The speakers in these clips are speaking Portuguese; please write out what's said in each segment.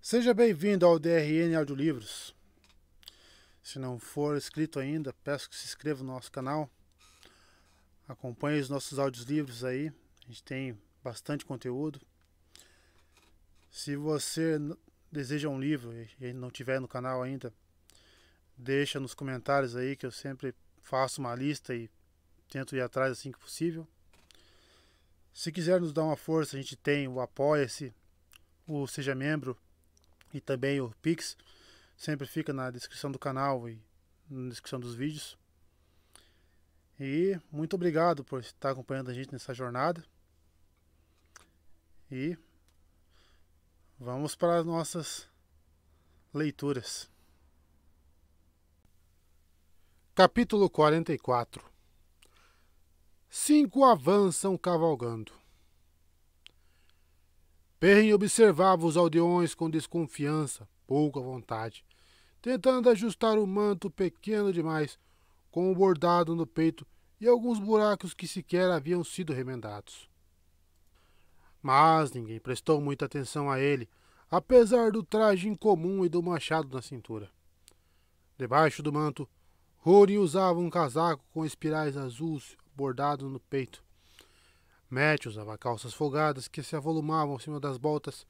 Seja bem-vindo ao DRN Audiolivros. Se não for inscrito ainda, peço que se inscreva no nosso canal. Acompanhe os nossos audiolivros aí. A gente tem bastante conteúdo. Se você deseja um livro e não tiver no canal ainda, deixa nos comentários aí que eu sempre faço uma lista e tento ir atrás assim que possível. Se quiser nos dar uma força, a gente tem o Apoia-se, o Seja Membro e também o Pix. Sempre fica na descrição do canal e na descrição dos vídeos. E muito obrigado por estar acompanhando a gente nessa jornada. E vamos para as nossas leituras. Capítulo 44. 5 avançam cavalgando. Perrin observava os aldeões com desconfiança, pouco à vontade, tentando ajustar o manto pequeno demais, com o bordado no peito e alguns buracos que sequer haviam sido remendados. Mas ninguém prestou muita atenção a ele, apesar do traje incomum e do machado na cintura. Debaixo do manto, Rory usava um casaco com espirais azuis bordado no peito. Matt usava calças folgadas que se avolumavam acima das botas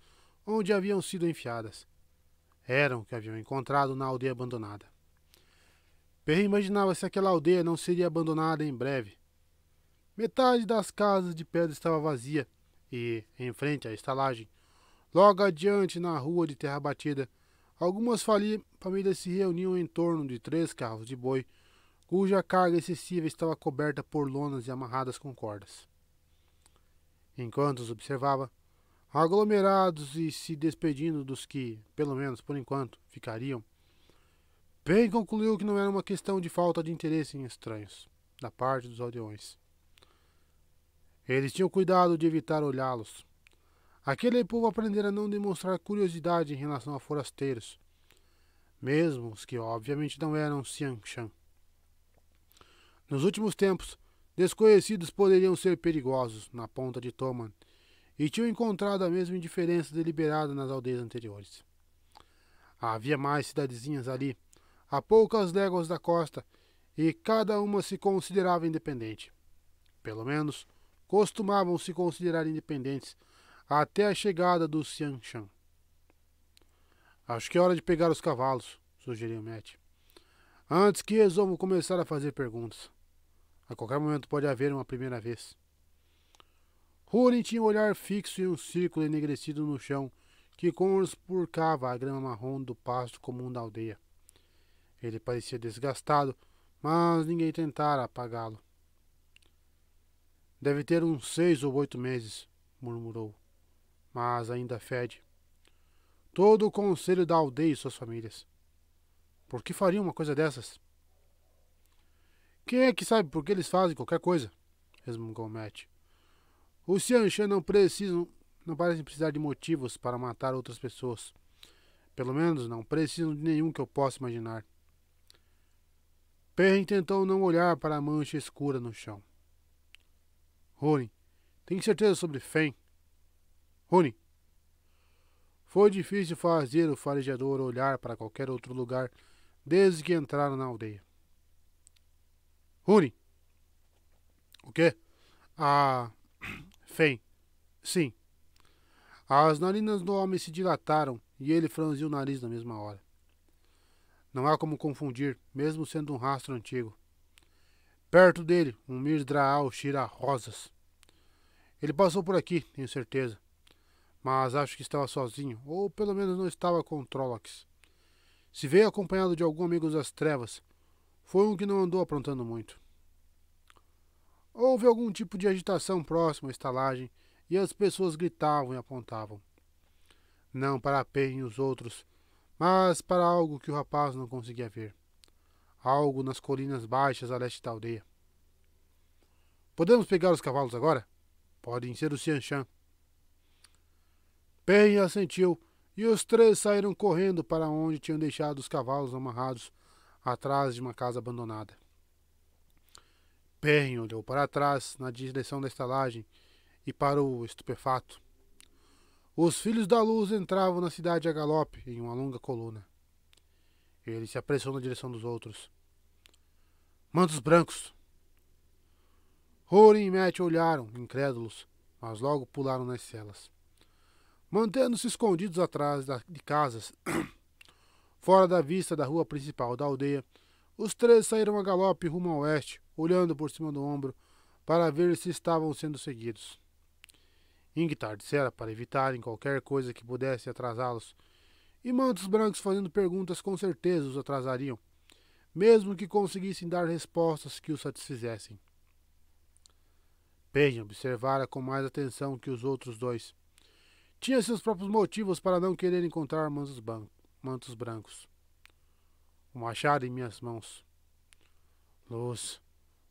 onde haviam sido enfiadas. Eram o que haviam encontrado na aldeia abandonada. Perrin imaginava se aquela aldeia não seria abandonada em breve. Metade das casas de pedra estava vazia e, em frente à estalagem, logo adiante na rua de terra batida, algumas famílias se reuniam em torno de 3 carros de boi, cuja carga excessiva estava coberta por lonas e amarradas com cordas. Enquanto os observava, aglomerados e se despedindo dos que, pelo menos por enquanto, ficariam, Perrin concluiu que não era uma questão de falta de interesse em estranhos, da parte dos aldeões. Eles tinham cuidado de evitar olhá-los. Aquele povo aprendera a não demonstrar curiosidade em relação a forasteiros, mesmo os que obviamente não eram Xiangshan. Nos últimos tempos, desconhecidos poderiam ser perigosos na ponta de Toman, e tinham encontrado a mesma indiferença deliberada nas aldeias anteriores. Havia mais cidadezinhas ali, a poucas léguas da costa, e cada uma se considerava independente. Pelo menos, costumavam se considerar independentes até a chegada dos Xiangshan. Acho que é hora de pegar os cavalos, sugeriu Matt. Antes que resolvam começar a fazer perguntas. A qualquer momento pode haver uma primeira vez. Rory tinha um olhar fixo em um círculo enegrecido no chão que conspurcava a grama marrom do pasto comum da aldeia. Ele parecia desgastado, mas ninguém tentara apagá-lo. Deve ter uns 6 ou 8 meses, murmurou, mas ainda fede. Todo o conselho da aldeia e suas famílias. Por que fariam uma coisa dessas? Quem é que sabe por que eles fazem qualquer coisa? Resmungou Matt. Os Xiangshan não parecem precisar de motivos para matar outras pessoas. Pelo menos não precisam de nenhum que eu possa imaginar. Perrin tentou não olhar para a mancha escura no chão. Rory, tem certeza sobre Fen? Rory. Foi difícil fazer o farejador olhar para qualquer outro lugar desde que entraram na aldeia. Rory. O quê? Fen. Sim. As narinas do homem se dilataram e ele franziu o nariz na mesma hora. Não há como confundir, mesmo sendo um rastro antigo. Perto dele, um Mirdraal cheira a rosas. Ele passou por aqui, tenho certeza. Mas acho que estava sozinho, ou pelo menos não estava com Trollocs. Se veio acompanhado de algum amigo das trevas, foi um que não andou aprontando muito. Houve algum tipo de agitação próxima à estalagem e as pessoas gritavam e apontavam. Não para Perrin e os outros, mas para algo que o rapaz não conseguia ver. Algo nas colinas baixas a leste da aldeia. Podemos pegar os cavalos agora? Podem ser os Xiangshan. Perrin assentiu e os 3 saíram correndo para onde tinham deixado os cavalos amarrados atrás de uma casa abandonada. Perrin olhou para trás na direção da estalagem e parou estupefato. Os filhos da luz entravam na cidade a galope em uma longa coluna. Ele se apressou na direção dos outros. Mantos brancos! Thorin e Matt olharam, incrédulos, mas logo pularam nas celas. Mantendo-se escondidos atrás de casas, fora da vista da rua principal da aldeia, os três saíram a galope rumo ao oeste, olhando por cima do ombro para ver se estavam sendo seguidos. Ingtar dissera para evitarem qualquer coisa que pudesse atrasá-los, e Mantos Brancos fazendo perguntas com certeza os atrasariam, mesmo que conseguissem dar respostas que os satisfizessem. Perrin observara com mais atenção que os outros dois. Tinha seus próprios motivos para não querer encontrar mantos brancos. O machado em minhas mãos. Luz,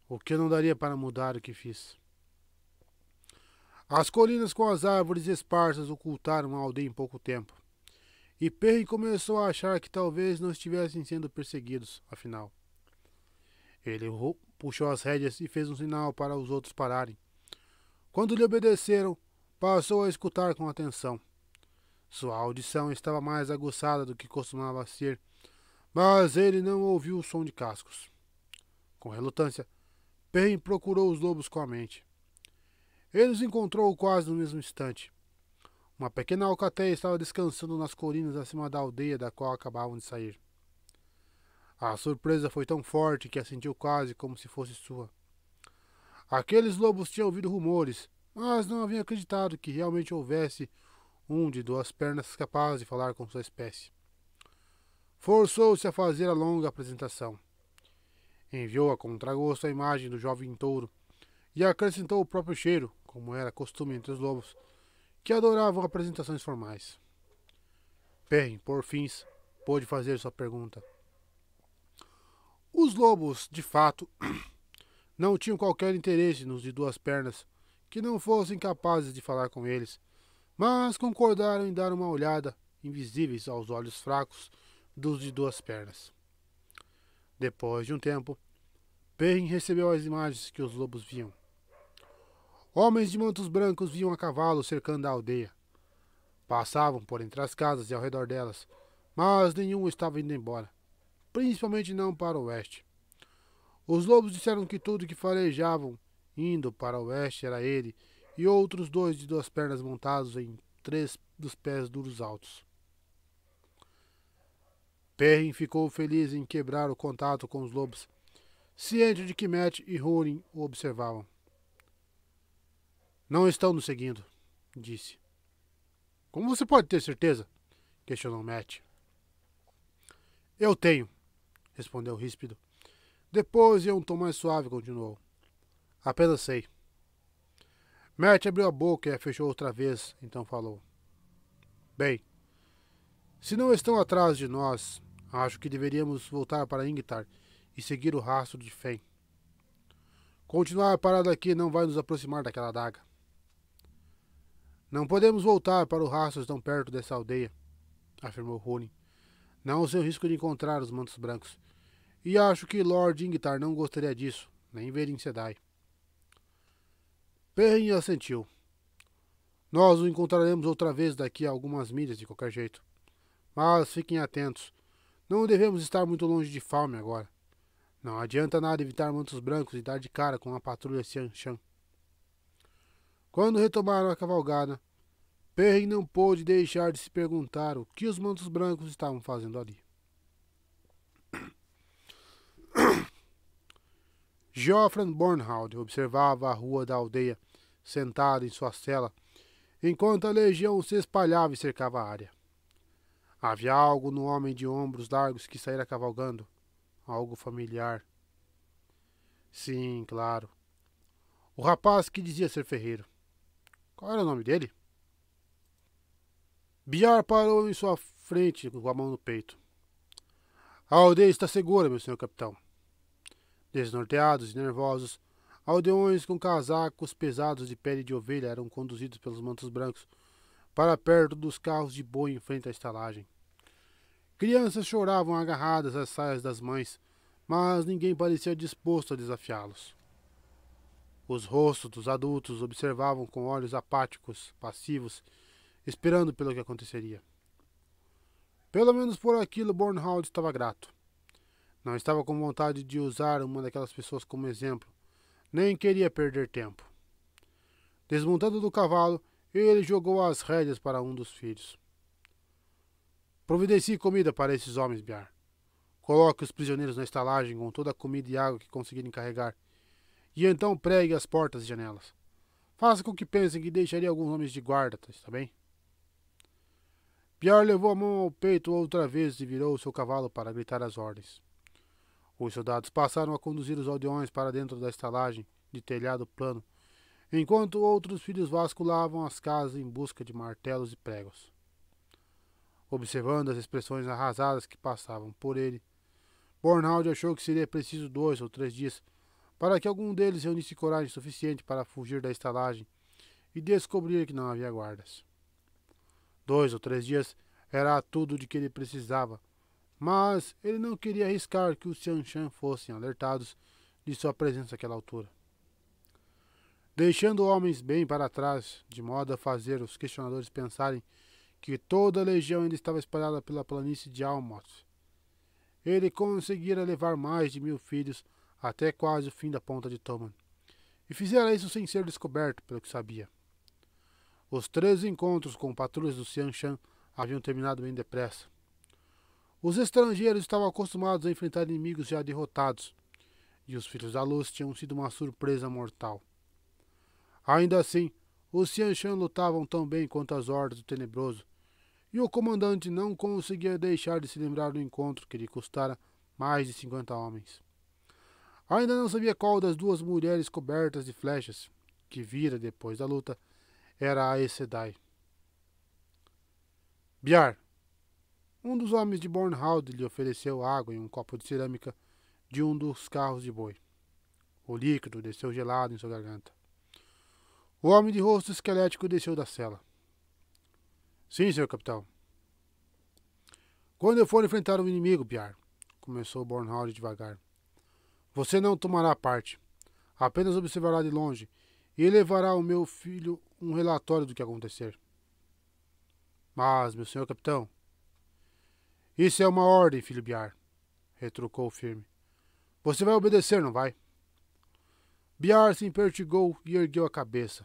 o que eu não daria para mudar o que fiz? As colinas com as árvores esparsas ocultaram a aldeia em pouco tempo. E Perry começou a achar que talvez não estivessem sendo perseguidos, afinal. Ele puxou as rédeas e fez um sinal para os outros pararem. Quando lhe obedeceram, passou a escutar com atenção. Sua audição estava mais aguçada do que costumava ser, mas ele não ouviu o som de cascos. Com relutância, Perry procurou os lobos com a mente. Ele os encontrou quase no mesmo instante. Uma pequena alcateia estava descansando nas colinas acima da aldeia da qual acabavam de sair. A surpresa foi tão forte que a sentiu quase como se fosse sua. Aqueles lobos tinham ouvido rumores, mas não haviam acreditado que realmente houvesse um de duas pernas capaz de falar com sua espécie. Forçou-se a fazer a longa apresentação. Enviou a contragosto a imagem do jovem touro e acrescentou o próprio cheiro, como era costume entre os lobos, que adoravam apresentações formais. Perrin, por fim, pôde fazer sua pergunta. Os lobos, de fato, não tinham qualquer interesse nos de duas pernas que não fossem capazes de falar com eles, mas concordaram em dar uma olhada, invisíveis aos olhos fracos dos de duas pernas. Depois de um tempo, Perrin recebeu as imagens que os lobos viam. Homens de mantos brancos vinham a cavalo cercando a aldeia. Passavam por entre as casas e ao redor delas, mas nenhum estava indo embora, principalmente não para o oeste. Os lobos disseram que tudo que farejavam indo para o oeste era ele e outros dois de duas pernas montados em 3 dos pés duros altos. Perrin ficou feliz em quebrar o contato com os lobos, ciente de que Matt e Thorin o observavam. Não estão nos seguindo, disse. Como você pode ter certeza? Questionou Matt. Eu tenho, respondeu ríspido. Depois, em um tom mais suave, continuou. Apenas sei. Matt abriu a boca e a fechou outra vez, então falou. Bem, se não estão atrás de nós, acho que deveríamos voltar para Ingtar e seguir o rastro de Fen. Continuar parado aqui não vai nos aproximar daquela adaga. Não podemos voltar para o rastro tão perto dessa aldeia, afirmou Thorin. Não sem o risco de encontrar os mantos brancos. E acho que Lord Ingtar não gostaria disso, nem ver em Sedai. Perrin assentiu. Nós o encontraremos outra vez daqui a algumas milhas de qualquer jeito. Mas fiquem atentos. Não devemos estar muito longe de Falme agora. Não adianta nada evitar mantos brancos e dar de cara com a patrulha Xianshan. Quando retomaram a cavalgada, Perrin não pôde deixar de se perguntar o que os mantos brancos estavam fazendo ali. Geoffrey Bornhald observava a rua da aldeia, sentado em sua cela, enquanto a legião se espalhava e cercava a área. Havia algo no homem de ombros largos que saíra cavalgando, algo familiar. Sim, claro. O rapaz que dizia ser ferreiro. Qual era o nome dele? Biar parou em sua frente com a mão no peito. A aldeia está segura, meu senhor capitão. Desnorteados e nervosos, aldeões com casacos pesados de pele de ovelha eram conduzidos pelos mantos brancos para perto dos carros de boi em frente à estalagem. Crianças choravam agarradas às saias das mães, mas ninguém parecia disposto a desafiá-los. Os rostos dos adultos observavam com olhos apáticos, passivos, esperando pelo que aconteceria. Pelo menos por aquilo Bornhold estava grato. Não estava com vontade de usar uma daquelas pessoas como exemplo, nem queria perder tempo. Desmontando do cavalo, ele jogou as rédeas para um dos filhos. Providencie comida para esses homens, Biar. Coloque os prisioneiros na estalagem com toda a comida e água que conseguirem carregar, e então pregue as portas e janelas. Faça com que pensem que deixaria alguns homens de guarda, está bem? Biar levou a mão ao peito outra vez e virou seu cavalo para gritar as ordens. Os soldados passaram a conduzir os aldeões para dentro da estalagem de telhado plano, enquanto outros filhos vasculhavam as casas em busca de martelos e pregos. Observando as expressões arrasadas que passavam por ele, Bornhold achou que seria preciso 2 ou 3 dias para que algum deles reunisse coragem suficiente para fugir da estalagem e descobrir que não havia guardas. 2 ou 3 dias era tudo de que ele precisava, mas ele não queria arriscar que os Xianshan fossem alertados de sua presença àquela altura. Deixando homens bem para trás, de modo a fazer os questionadores pensarem que toda a legião ainda estava espalhada pela planície de Almoth, ele conseguira levar mais de 1000 filhos até quase o fim da ponta de Toman, e fizera isso sem ser descoberto, pelo que sabia. Os 13 encontros com patrulhas do Xianshan haviam terminado bem depressa. Os estrangeiros estavam acostumados a enfrentar inimigos já derrotados, e os Filhos da Luz tinham sido uma surpresa mortal. Ainda assim, os Xianshan lutavam tão bem quanto as hordas do Tenebroso, e o comandante não conseguia deixar de se lembrar do encontro que lhe custara mais de 50 homens. Ainda não sabia qual das 2 mulheres cobertas de flechas que vira depois da luta era a Aes Sedai. Biar, um dos homens de Bornhold, lhe ofereceu água em um copo de cerâmica de um dos carros de boi. O líquido desceu gelado em sua garganta. O homem de rosto esquelético desceu da cela. Sim, senhor capitão. Quando eu for enfrentar um inimigo, Biar, começou Bornhold devagar, você não tomará parte. Apenas observará de longe e levará ao meu filho um relatório do que acontecer. Mas, meu senhor capitão... Isso é uma ordem, filho Biar, retrucou firme. Você vai obedecer, não vai? Biar se impertigou e ergueu a cabeça.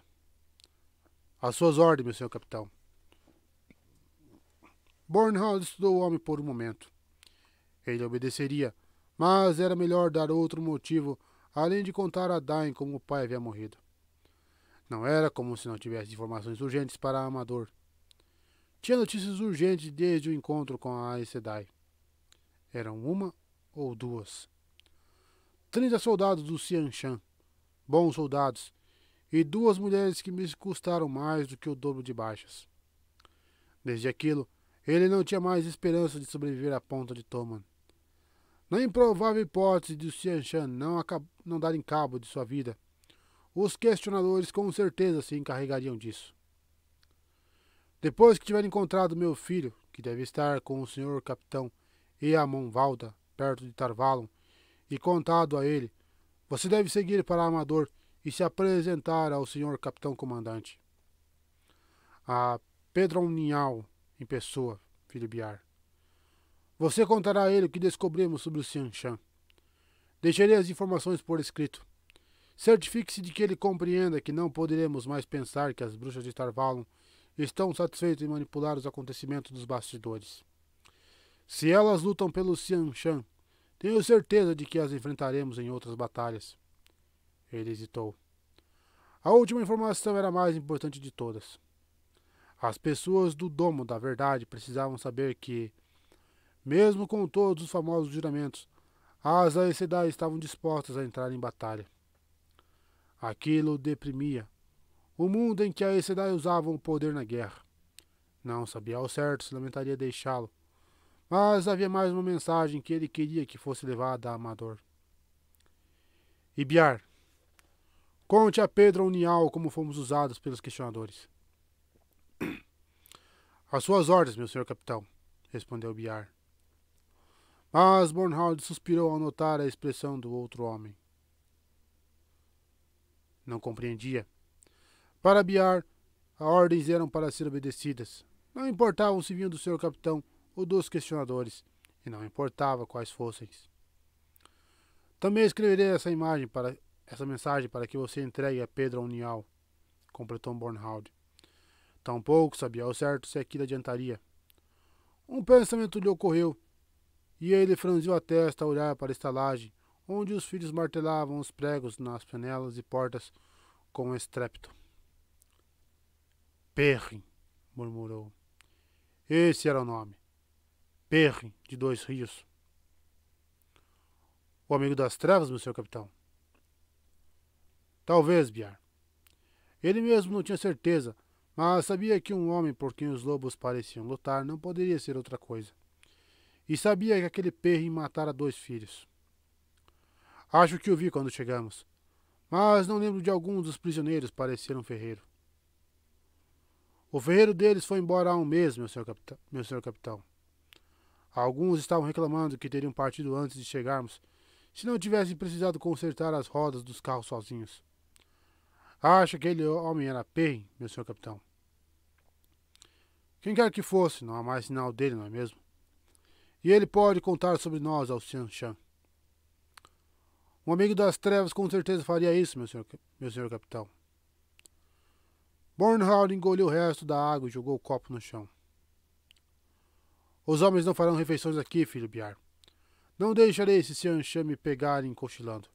Às suas ordens, meu senhor capitão. Bornhold estudou o homem por um momento. Ele obedeceria, mas era melhor dar outro motivo, além de contar a Dain como o pai havia morrido. Não era como se não tivesse informações urgentes para Amador. Tinha notícias urgentes desde o encontro com a Aes Sedai. Eram 1 ou 2. 30 soldados do Xianshan, bons soldados, e 2 mulheres que me custaram mais do que o dobro de baixas. Desde aquilo, ele não tinha mais esperança de sobreviver à ponta de Toman. Na improvável hipótese de os Xianshan não darem cabo de sua vida, os questionadores com certeza se encarregariam disso. Depois que tiver encontrado meu filho, que deve estar com o senhor capitão Eamon Valda, perto de Tarvalon, e contado a ele, você deve seguir para Amador e se apresentar ao senhor capitão comandante. A Pedron Ninhal, em pessoa, filho Biar. Você contará a ele o que descobrimos sobre o Xianshan. Deixarei as informações por escrito. Certifique-se de que ele compreenda que não poderemos mais pensar que as bruxas de Tarvalon estão satisfeitas em manipular os acontecimentos dos bastidores. Se elas lutam pelo Xianshan, tenho certeza de que as enfrentaremos em outras batalhas. Ele hesitou. A última informação era a mais importante de todas. As pessoas do Domo da Verdade precisavam saber que, mesmo com todos os famosos juramentos, as Aes Sedai estavam dispostas a entrar em batalha. Aquilo deprimia. O mundo em que a Aes Sedai usavam o poder na guerra. Não sabia ao certo se lamentaria deixá-lo, mas havia mais uma mensagem que ele queria que fosse levada a Amador. E Biar, conte a Pedro Unial como fomos usados pelos questionadores. Às suas ordens, meu senhor capitão, respondeu Biar. Mas Bornhold suspirou ao notar a expressão do outro homem. Não compreendia. Para Biar, As ordens eram para ser obedecidas. Não importavam se vinham do senhor capitão ou dos questionadores, e não importava quais fossem. Também escreverei essa mensagem para que você entregue a Pedro Unial, completou Bornhold. Tampouco sabia ao certo se aquilo adiantaria. Um pensamento lhe ocorreu, e ele franziu a testa a olhar para a estalagem, onde os filhos martelavam os pregos nas panelas e portas com estrépito. Perrin, murmurou. Esse era o nome. Perrin, de Dois Rios. O amigo das trevas, meu senhor capitão? Talvez, Biar. Ele mesmo não tinha certeza, mas sabia que um homem por quem os lobos pareciam lutar não poderia ser outra coisa. E sabia que aquele Perrin matara 2 filhos. Acho que o vi quando chegamos, mas não lembro de algum dos prisioneiros parecer um ferreiro. O ferreiro deles foi embora há um mês, meu senhor capitão. Alguns estavam reclamando que teriam partido antes de chegarmos, se não tivessem precisado consertar as rodas dos carros sozinhos. Acha que aquele homem era Perrin, meu senhor capitão? Quem quer que fosse, não há mais sinal dele, não é mesmo? E ele pode contar sobre nós ao Xianshan. Um amigo das trevas com certeza faria isso, meu senhor capitão. Bornhold engoliu o resto da água e jogou o copo no chão. Os homens não farão refeições aqui, filho Biar. Não deixarei esse Xianshan me pegarem cochilando.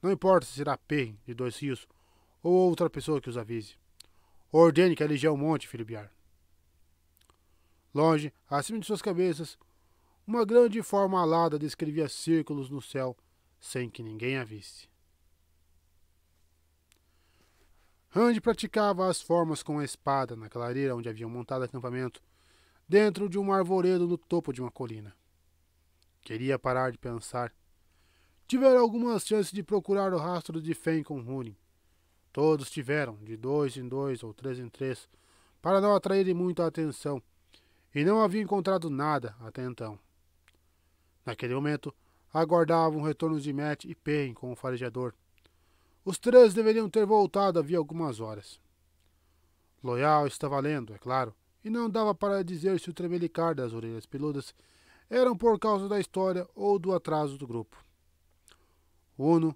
Não importa se será Perrin, de Dois Rios, ou outra pessoa que os avise. Ordene que a legião monte, filho Biar. Longe, acima de suas cabeças, uma grande forma alada descrevia círculos no céu, sem que ninguém a visse. Rand praticava as formas com a espada na clareira onde haviam montado acampamento, dentro de um arvoredo no topo de uma colina. Queria parar de pensar. Tiveram algumas chances de procurar o rastro de Fen com Húrin. Todos tiveram, de 2 em 2 ou 3 em 3, para não atraírem muito a atenção, e não havia encontrado nada até então. Naquele momento, aguardavam o retorno de Matt e Perrin com o farejador. Os 3 deveriam ter voltado havia algumas horas. Loyal estava lendo, é claro, e não dava para dizer se o tremelicar das orelhas peludas eram por causa da história ou do atraso do grupo. Uno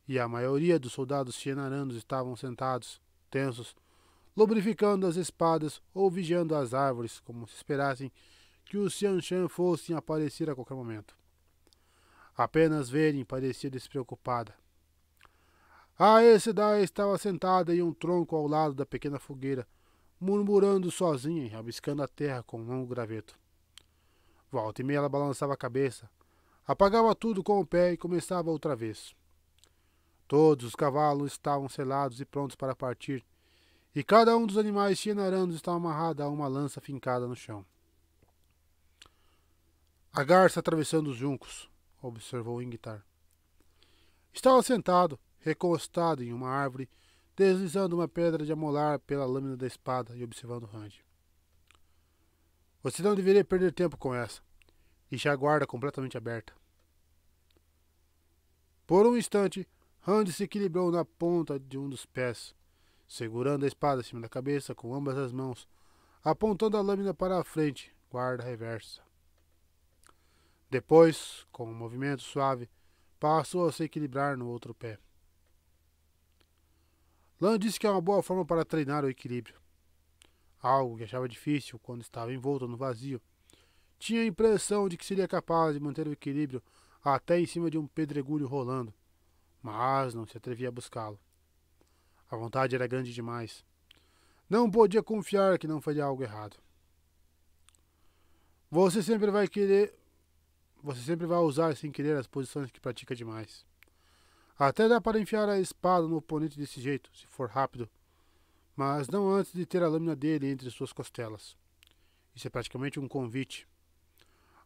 e a maioria dos soldados xienaranos estavam sentados, tensos, lubrificando as espadas ou vigiando as árvores, como se esperassem que os Xianshan fossem aparecer a qualquer momento. Apenas Verin parecia despreocupada. A Aes estava sentada em um tronco ao lado da pequena fogueira, murmurando sozinha e rabiscando a terra com um longo graveto. Volta e meia ela balançava a cabeça, apagava tudo com o pé e começava outra vez. Todos os cavalos estavam selados e prontos para partir, e cada um dos animais xienaranos estava amarrado a uma lança fincada no chão. A garça atravessando os juncos, observou Ingtar. Estava sentado, recostado em uma árvore, deslizando uma pedra de amolar pela lâmina da espada e observando Rand. Você não deveria perder tempo com essa. Deixe a guarda completamente aberta. Por um instante, Rand se equilibrou na ponta de um dos pés, segurando a espada acima da cabeça com ambas as mãos, apontando a lâmina para a frente, guarda reversa. Depois, com um movimento suave, passou a se equilibrar no outro pé. Lan disse que é uma boa forma para treinar o equilíbrio. Algo que achava difícil quando estava envolto no vazio. Tinha a impressão de que seria capaz de manter o equilíbrio até em cima de um pedregulho rolando, mas não se atrevia a buscá-lo. A vontade era grande demais. Não podia confiar que não faria algo errado. Você sempre vai usar sem querer as posições que pratica demais. Até dá para enfiar a espada no oponente desse jeito, se for rápido, mas não antes de ter a lâmina dele entre suas costelas. Isso é praticamente um convite.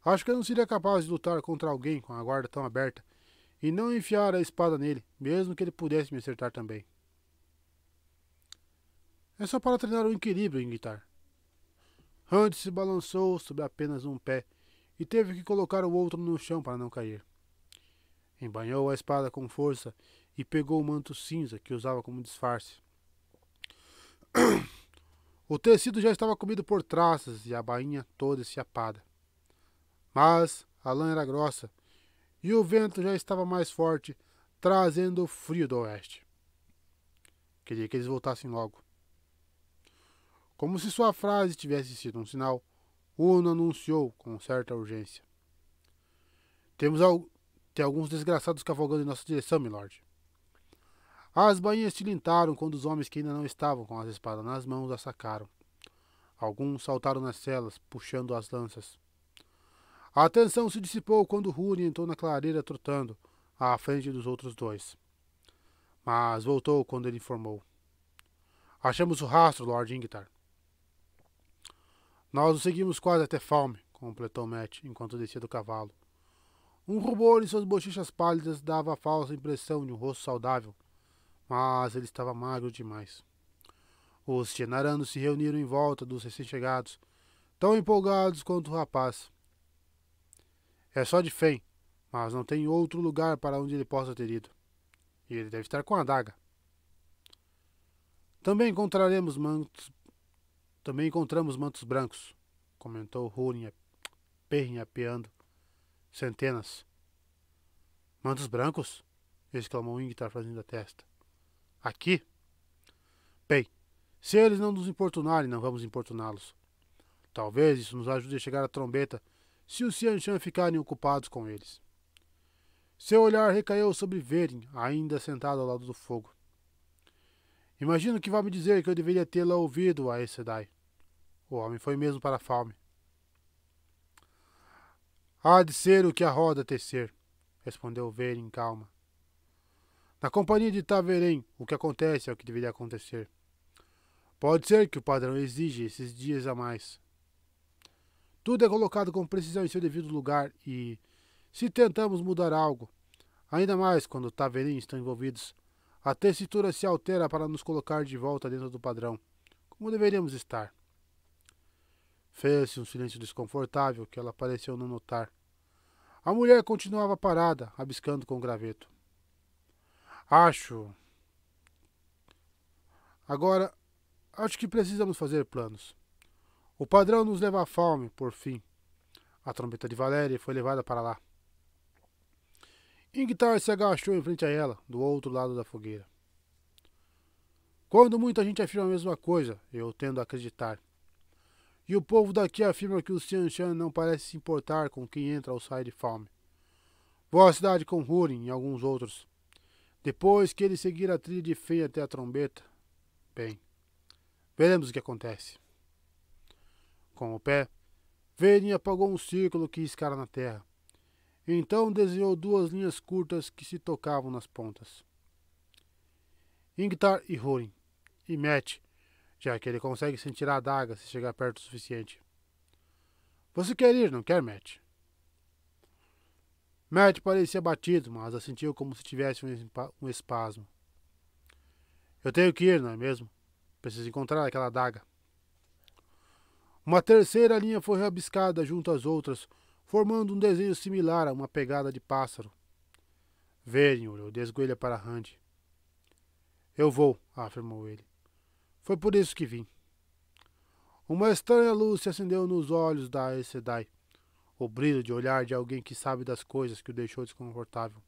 Acho que eu não seria capaz de lutar contra alguém com a guarda tão aberta e não enfiar a espada nele, mesmo que ele pudesse me acertar também. É só para treinar o equilíbrio em guitarra. Hunt se balançou sobre apenas um pé e teve que colocar o outro no chão para não cair. Embanhou a espada com força e pegou o manto cinza que usava como disfarce. O tecido já estava comido por traças e a bainha toda esfiapada. Mas a lã era grossa e o vento já estava mais forte, trazendo o frio do oeste. Queria que eles voltassem logo. Como se sua frase tivesse sido um sinal, Uno anunciou com certa urgência. Tem alguns desgraçados cavalgando em nossa direção, milord. As bainhas tilintaram quando os homens que ainda não estavam com as espadas nas mãos a sacaram. Alguns saltaram nas celas, puxando as lanças. A tensão se dissipou quando Húrin entrou na clareira trotando, à frente dos outros dois. Mas voltou quando ele informou. Achamos o rastro, Lord Ingtar. Nós o seguimos quase até Falme, completou Matt, enquanto descia do cavalo. Um rubor em suas bochechas pálidas dava a falsa impressão de um rosto saudável, mas ele estava magro demais. Os Shenaranos se reuniram em volta dos recém-chegados, tão empolgados quanto o rapaz. É só de Fen, mas não tem outro lugar para onde ele possa ter ido. E ele deve estar com a adaga. Também encontramos mantos brancos, comentou Húrin, perrinhapeando. Centenas. Mantos brancos? Exclamou Ingtar, fazendo a testa. Aqui? Bem, se eles não nos importunarem, não vamos importuná-los. Talvez isso nos ajude a chegar à trombeta, se os Xianshan ficarem ocupados com eles. Seu olhar recaiu sobre Verin, ainda sentado ao lado do fogo. Imagino que vai me dizer que eu deveria tê-la ouvido, a Aes Sedai. O homem foi mesmo para Falme. Há de ser o que a roda tecer, respondeu Verin calma. Na companhia de Taverem, o que acontece é o que deveria acontecer. Pode ser que o padrão exija esses dias a mais. Tudo é colocado com precisão em seu devido lugar e, se tentamos mudar algo, ainda mais quando Taverem estão envolvidos, a tessitura se altera para nos colocar de volta dentro do padrão, como deveríamos estar. Fez-se um silêncio desconfortável que ela pareceu não notar. A mulher continuava parada, rabiscando com o graveto. Agora, acho que precisamos fazer planos. O padrão nos leva à Falme, por fim. A trombeta de Valéria foi levada para lá. Ingtar se agachou em frente a ela, do outro lado da fogueira. Quando muita gente afirma a mesma coisa, eu tendo a acreditar. E o povo daqui afirma que os Xianshan não parece se importar com quem entra ou sai de Falme. Vou à cidade com Húrin e alguns outros. Depois que ele seguir a trilha de Fen até a trombeta, bem, veremos o que acontece. Com o pé, Verin apagou um círculo que riscara na terra. Então desenhou duas linhas curtas que se tocavam nas pontas. Ingtar e Húrin, e Matt, já que ele consegue sentir a adaga se chegar perto o suficiente. Você quer ir, não quer, Matt? Matt parecia abatido, mas assentiu como se tivesse um espasmo. Eu tenho que ir, não é mesmo? Preciso encontrar aquela adaga. Uma terceira linha foi rabiscada junto às outras, formando um desenho similar a uma pegada de pássaro. Verin olhou de esguelha para Rand. Eu vou, afirmou ele. Foi por isso que vim. Uma estranha luz se acendeu nos olhos da Aes Sedai, o brilho de olhar de alguém que sabe das coisas que o deixou desconfortável.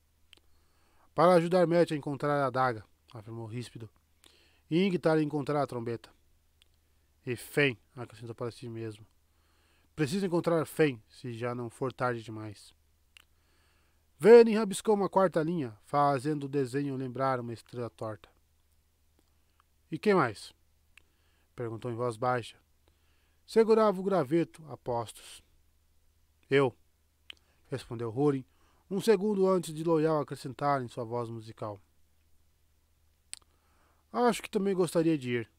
Para ajudar Matt a encontrar a adaga, afirmou ríspido, e Ingtar a encontrar a trombeta. E Fen, acrescentou para si mesmo. Preciso encontrar Fen, se já não for tarde demais. Verin rabiscou uma quarta linha, fazendo o desenho lembrar uma estrela torta. E quem mais? Perguntou em voz baixa. Segurava o graveto a postos. Eu, respondeu Húrin, um segundo antes de Loial acrescentar em sua voz musical. Acho que também gostaria de ir.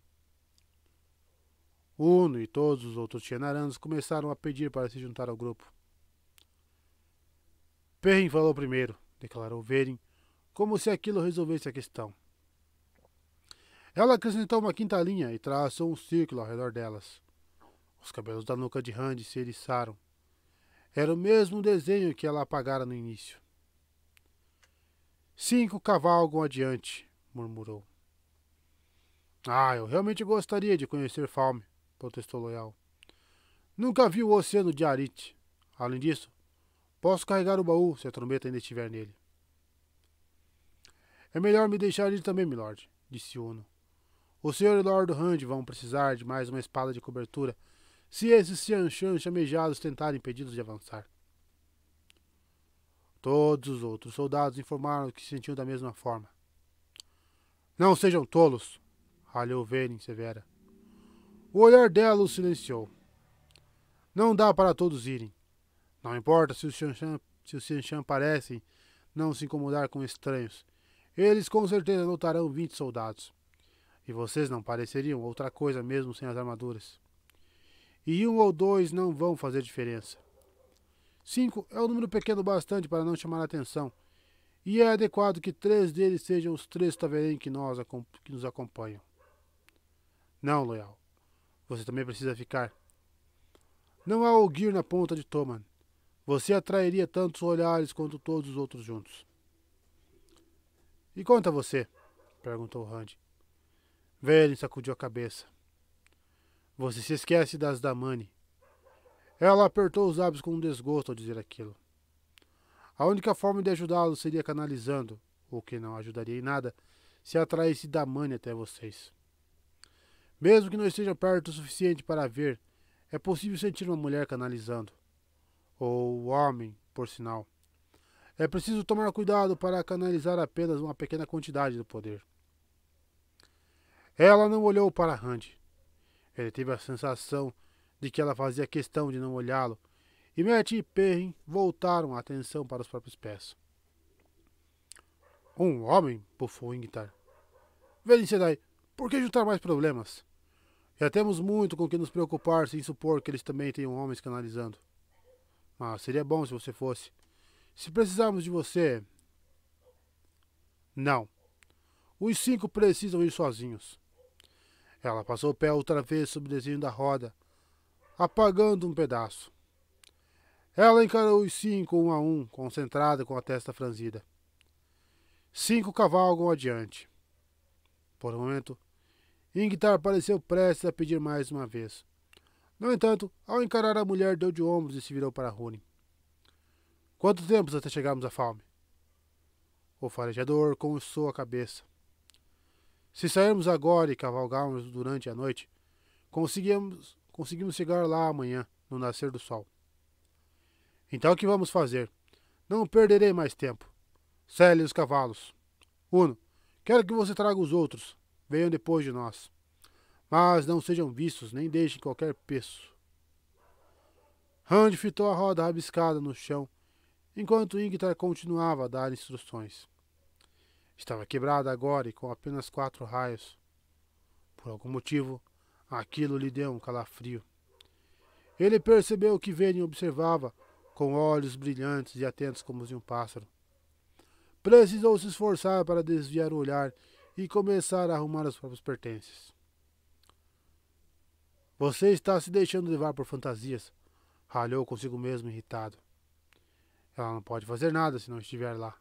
Uno e todos os outros Shenarans começaram a pedir para se juntar ao grupo. Perrin falou primeiro, declarou Verin, como se aquilo resolvesse a questão. Ela acrescentou uma quinta linha e traçou um círculo ao redor delas. Os cabelos da nuca de Rand se eriçaram. Era o mesmo desenho que ela apagara no início. 5 cavalgam adiante, murmurou. Ah, eu realmente gostaria de conhecer Falme, protestou Loyal. Nunca vi o oceano de Arit. Além disso, posso carregar o baú se a trombeta ainda estiver nele. É melhor me deixar ir também, milord, disse Uno. O senhor e Lord Hand vão precisar de mais uma espada de cobertura se esses Xianshan chamejados tentarem impedi-los de avançar. Todos os outros soldados informaram que se sentiam da mesma forma. Não sejam tolos, ralhou Velen severa. O olhar dela os silenciou. Não dá para todos irem. Não importa se os Xianshan parecem não se incomodar com estranhos. Eles com certeza notarão 20 soldados. E vocês não pareceriam outra coisa mesmo sem as armaduras. E 1 ou 2 não vão fazer diferença. 5 é um número pequeno bastante para não chamar a atenção, e é adequado que 3 deles sejam os 3 Taverem que nos acompanham. Não, Loyal. Você também precisa ficar. Não há Ogier na ponta de Toman. Você atrairia tantos olhares quanto todos os outros juntos. E quanto a você? Perguntou Rand. Velen sacudiu a cabeça. Você se esquece das Damani. Ela apertou os lábios com um desgosto ao dizer aquilo. A única forma de ajudá-lo seria canalizando, o que não ajudaria em nada, se atraísse Damani até vocês. Mesmo que não esteja perto o suficiente para ver, é possível sentir uma mulher canalizando. Ou o homem, por sinal. É preciso tomar cuidado para canalizar apenas uma pequena quantidade do poder. Ela não olhou para Rand. Ele teve a sensação de que ela fazia questão de não olhá-lo, e Merty e Perrin voltaram a atenção para os próprios pés. Um homem? Bufou Ingtar. Velen Sedai, por que juntar mais problemas? Já temos muito com que nos preocupar sem supor que eles também tenham homens canalizando. Mas seria bom se você fosse. Se precisarmos de você... Não. Os 5 precisam ir sozinhos. Ela passou o pé outra vez sobre o desenho da roda, apagando um pedaço. Ela encarou os 5 um a um, concentrada com a testa franzida. 5 cavalgam adiante. Por um momento, Ingtar pareceu prestes a pedir mais uma vez. No entanto, ao encarar a mulher, deu de ombros e se virou para Rune. Quanto tempo até chegarmos à Falme? O farejador coçou a cabeça. Se sairmos agora e cavalgarmos durante a noite, conseguimos chegar lá amanhã, no nascer do sol. Então o que vamos fazer? Não perderei mais tempo. Selle os cavalos. Uno, quero que você traga os outros. Venham depois de nós. Mas não sejam vistos, nem deixem qualquer peso. Rand fitou a roda rabiscada no chão, enquanto Ingtar continuava a dar instruções. Estava quebrada agora e com apenas 4 raios. Por algum motivo, aquilo lhe deu um calafrio. Ele percebeu que Velen observava, com olhos brilhantes e atentos como os de um pássaro. Precisou se esforçar para desviar o olhar e começar a arrumar os próprios pertences. Você está se deixando levar por fantasias, ralhou consigo mesmo irritado. Ela não pode fazer nada se não estiver lá.